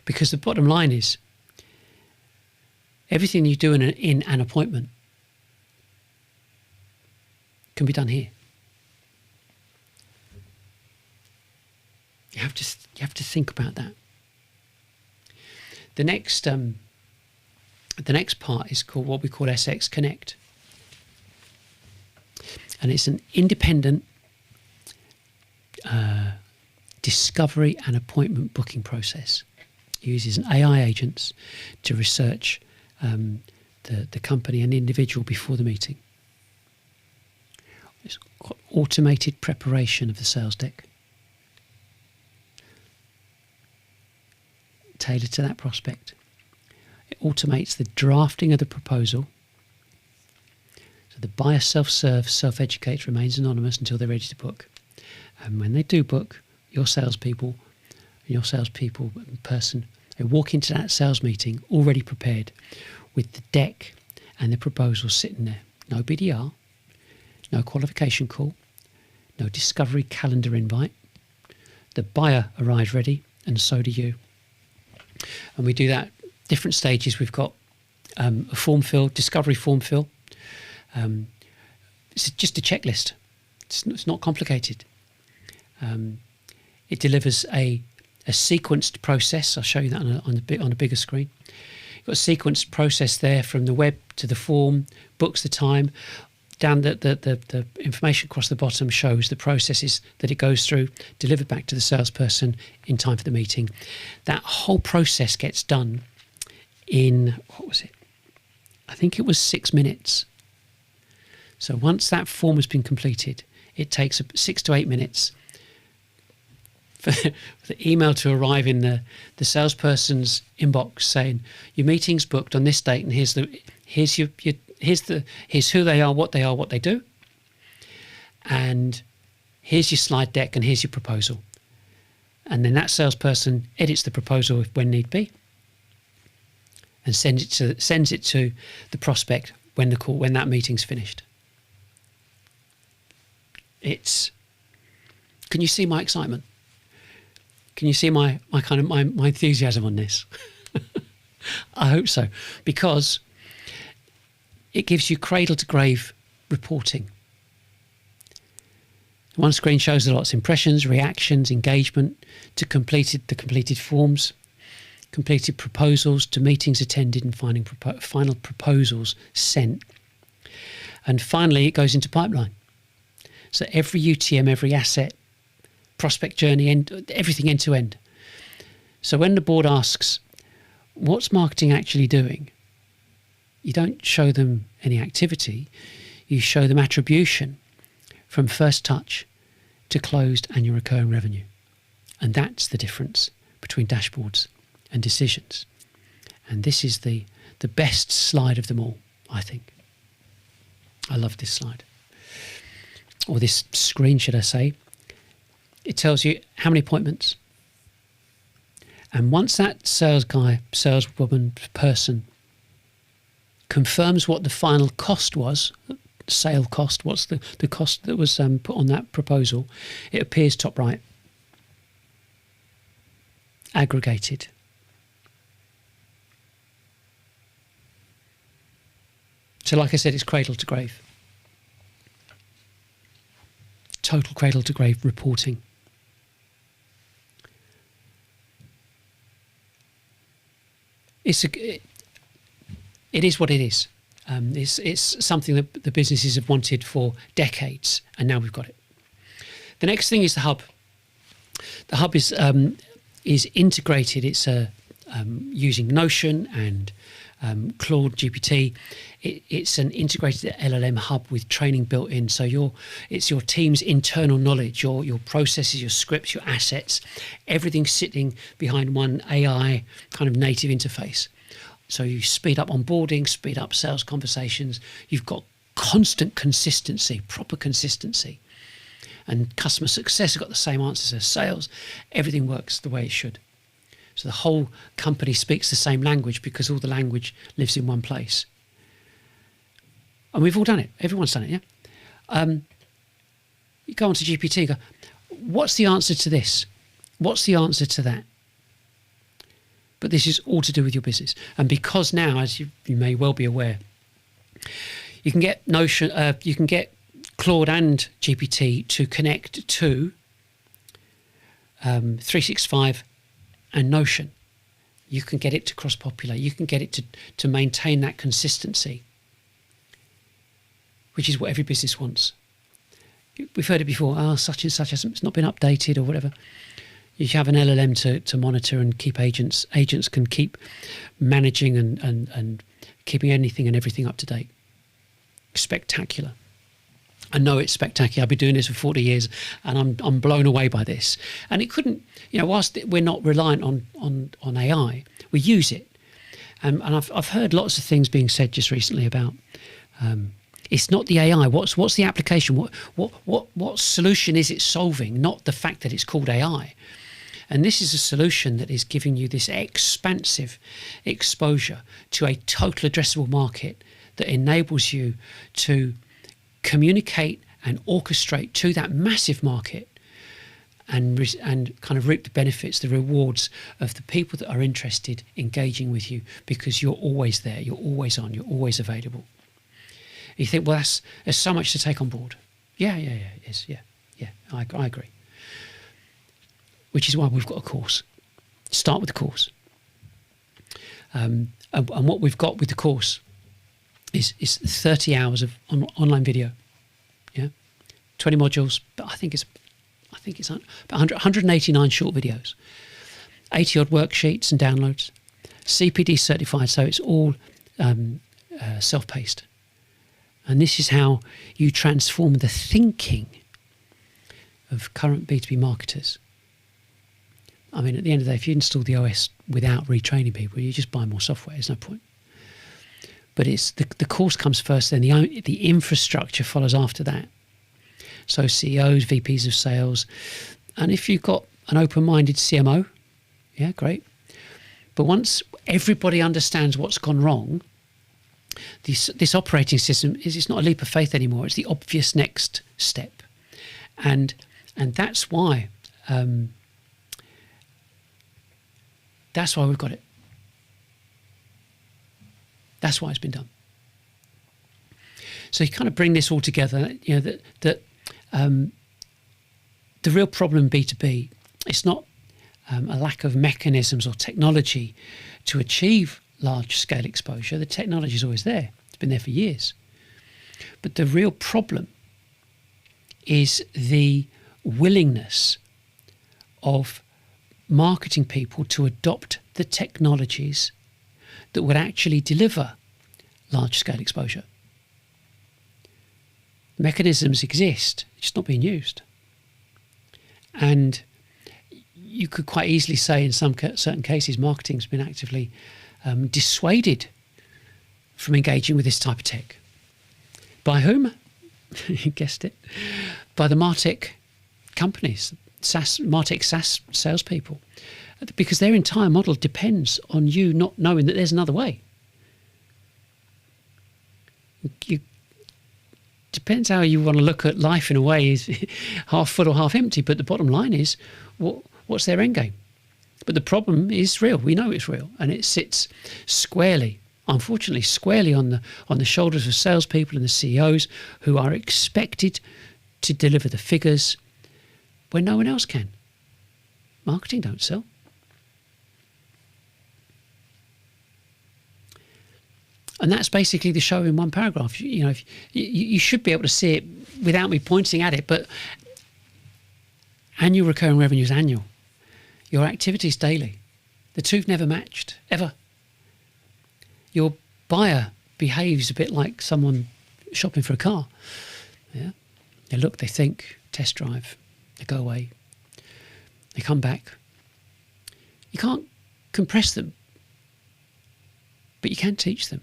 Because the bottom line is, everything you do in an appointment can be done here. You have to think about that. The next part is called what we call SX Connect, and it's an independent discovery and appointment booking process. It uses an AI agents to research the company and the individual before the meeting. It's got automated preparation of the sales deck, tailored to that prospect. It automates the drafting of the proposal, so the buyer self-serve, self-educate remains anonymous until they're ready to book. And when they do book, your salespeople person, they walk into that sales meeting already prepared with the deck and the proposal sitting there. No BDR, no qualification call, no discovery calendar invite. The buyer arrives ready, and so do you. And we do that different stages. We've got a form fill, discovery form fill. It's just a checklist. It's not complicated. It delivers a sequenced process. I'll show you that on a bigger screen. You've got a sequenced process there from the web to the form, books the time. Down the information across the bottom shows the processes that it goes through, delivered back to the salesperson in time for the meeting. That whole process gets done in, what was it? I think it was 6 minutes. So once that form has been completed, it takes 6 to 8 minutes for the email to arrive in the salesperson's inbox saying your meeting's booked on this date, and here's who they are, what they do, and here's your slide deck, and here's your proposal. And then that salesperson edits the proposal when need be, and sends it to the prospect when that meeting's finished. Can you see my excitement? Can you see my enthusiasm on this? I hope so, because it gives you cradle-to-grave reporting. One screen shows the lots: impressions, reactions, engagement, to the completed forms, completed proposals, to meetings attended, and final proposals sent. And finally, it goes into pipeline. So every UTM, every asset, prospect journey, everything end to end. So when the board asks, what's marketing actually doing? You don't show them any activity, you show them attribution from first touch to closed annual recurring revenue. And that's the difference between dashboards and decisions. And this is the best slide of them all, I think. I love this slide. Or this screen, should I say. It tells you how many appointments. And once that sales guy, saleswoman, person confirms what the final cost was, sale cost, what's the cost that was put on that proposal, it appears top right, aggregated. So like I said, it's cradle to grave. Total cradle to grave reporting. It is what it is. It's something that the businesses have wanted for decades, and now we've got it. The next thing is the hub. The hub is integrated. It's using Notion and Claude GPT. It's an integrated LLM hub with training built in. So it's your team's internal knowledge, your processes, your scripts, your assets, everything sitting behind one AI kind of native interface. So you speed up onboarding, speed up sales conversations. You've got constant consistency, proper consistency. And customer success has got the same answers as sales. Everything works the way it should. So the whole company speaks the same language because all the language lives in one place. And we've all done it. Everyone's done it, yeah? You go onto GPT and go, what's the answer to this? What's the answer to that? But this is all to do with your business. And because now, as you may well be aware, you can get Notion, you can get Claude and GPT to connect to 365 and Notion. You can get it to cross-populate. You can get it to maintain that consistency, which is what every business wants. We've heard it before. Such and such hasn't, it's not been updated or whatever. You have an LLM to monitor and keep agents. Agents can keep managing and keeping anything and everything up to date. Spectacular. I know it's spectacular. I've been doing this for 40 years and I'm blown away by this. And it couldn't, whilst we're not reliant on AI, we use it. And I've heard lots of things being said just recently about it's not the AI. What's the application? What solution is it solving? Not the fact that it's called AI. And this is a solution that is giving you this expansive exposure to a total addressable market that enables you to communicate and orchestrate to that massive market and kind of reap the benefits, the rewards of the people that are interested engaging with you, because you're always there, you're always on, you're always available. You think, well, there's so much to take on board. Yeah, it is. Yeah, I agree. Which is why we've got a course. Start with the course. And what we've got with the course is 30 hours of online video. Yeah, 20 modules, but I think it's about 189 short videos, 80 odd worksheets and downloads, CPD certified, so it's all self-paced. And this is how you transform the thinking of current B2B marketers. I mean, at the end of the day, if you install the OS without retraining people, you just buy more software. There's no point. But it's the course comes first, then the infrastructure follows after that. So CEOs, VPs of sales, and if you've got an open-minded CMO, yeah, great. But once everybody understands what's gone wrong, this operating system it's not a leap of faith anymore. It's the obvious next step, and that's why we've got it. That's why it's been done. So you kind of bring this all together. That the real problem in B2B, it's not a lack of mechanisms or technology to achieve large-scale exposure. The technology is always there. It's been there for years. But the real problem is the willingness of marketing people to adopt the technologies that would actually deliver large-scale exposure. Mechanisms exist, it's just not being used. And you could quite easily say in certain cases marketing's been actively dissuaded from engaging with this type of tech. By whom? You guessed it. By the MarTech companies, MarTech SaaS salespeople, because their entire model depends on you not knowing that there's another way. Depends how you want to look at life in a way, is half full or half empty, but the bottom line is what's their end game? But the problem is real. We know it's real, and it sits squarely, unfortunately, squarely on the shoulders of salespeople and the CEOs who are expected to deliver the figures when no one else can. Marketing don't sell. And that's basically the show in one paragraph. You should be able to see it without me pointing at it, but annual recurring revenue is annual. Your activities daily. The two've never matched, ever. Your buyer behaves a bit like someone shopping for a car. Yeah, they look, they think, test drive, they go away, they come back. You can't compress them, but you can teach them.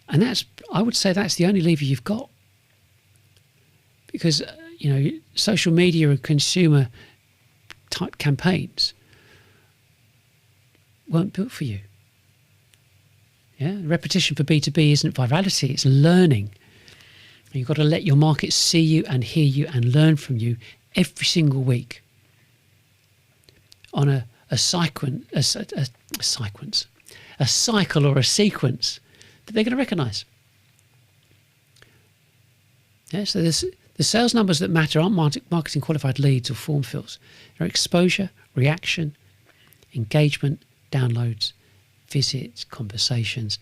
And I would say that's the only lever you've got. Because, social media and consumer type campaigns weren't built for you. Yeah, repetition for B2B isn't virality, it's learning. And you've got to let your market see you and hear you and learn from you every single week on a a cycle or a sequence that they're going to recognise. Yeah, so the sales numbers that matter aren't marketing qualified leads or form fills. They're exposure, reaction, engagement, downloads, visits, conversations,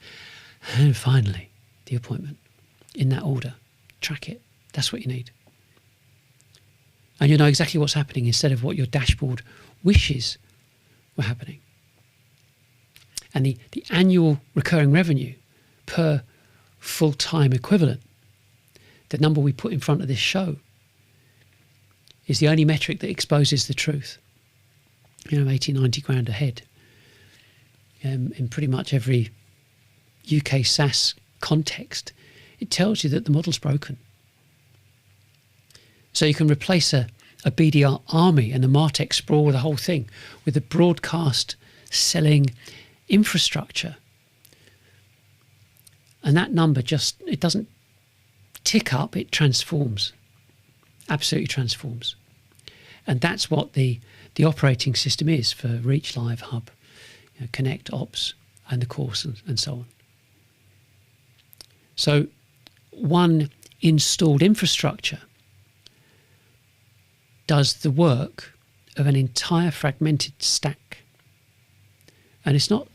and finally, the appointment. In that order. Track it. That's what you need. And you know exactly what's happening instead of what your dashboard wishes were happening. And the annual recurring revenue per full-time equivalent, the number we put in front of this show, is the only metric that exposes the truth. 80, 90 grand a head. In pretty much every UK SaaS context, it tells you that the model's broken. So you can replace a BDR army and a MarTech sprawl, the whole thing, with a broadcast selling infrastructure. And that number it doesn't tick up, it transforms. Absolutely transforms. And that's what the operating system is for Reach, Live, Hub, Connect, Ops, and the course, and so on. So one installed infrastructure does the work of an entire fragmented stack. And it's not,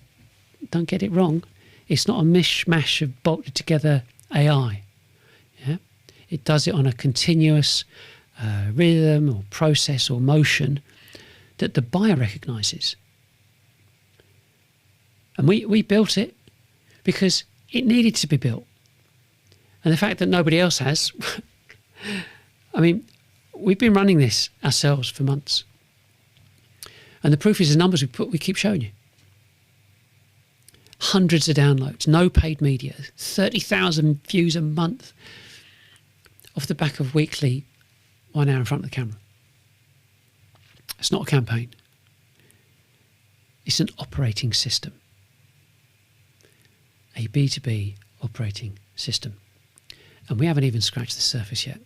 don't get it wrong, it's not a mishmash of bolted together AI. Yeah? It does it on a continuous rhythm or process or motion that the buyer recognises. And we built it because it needed to be built. And the fact that nobody else has, I mean, we've been running this ourselves for months. And the proof is the numbers we keep showing you. Hundreds of downloads, no paid media, 30,000 views a month off the back of weekly 1 hour in front of the camera. It's not a campaign. It's an operating system. A B2B operating system. And we haven't even scratched the surface yet.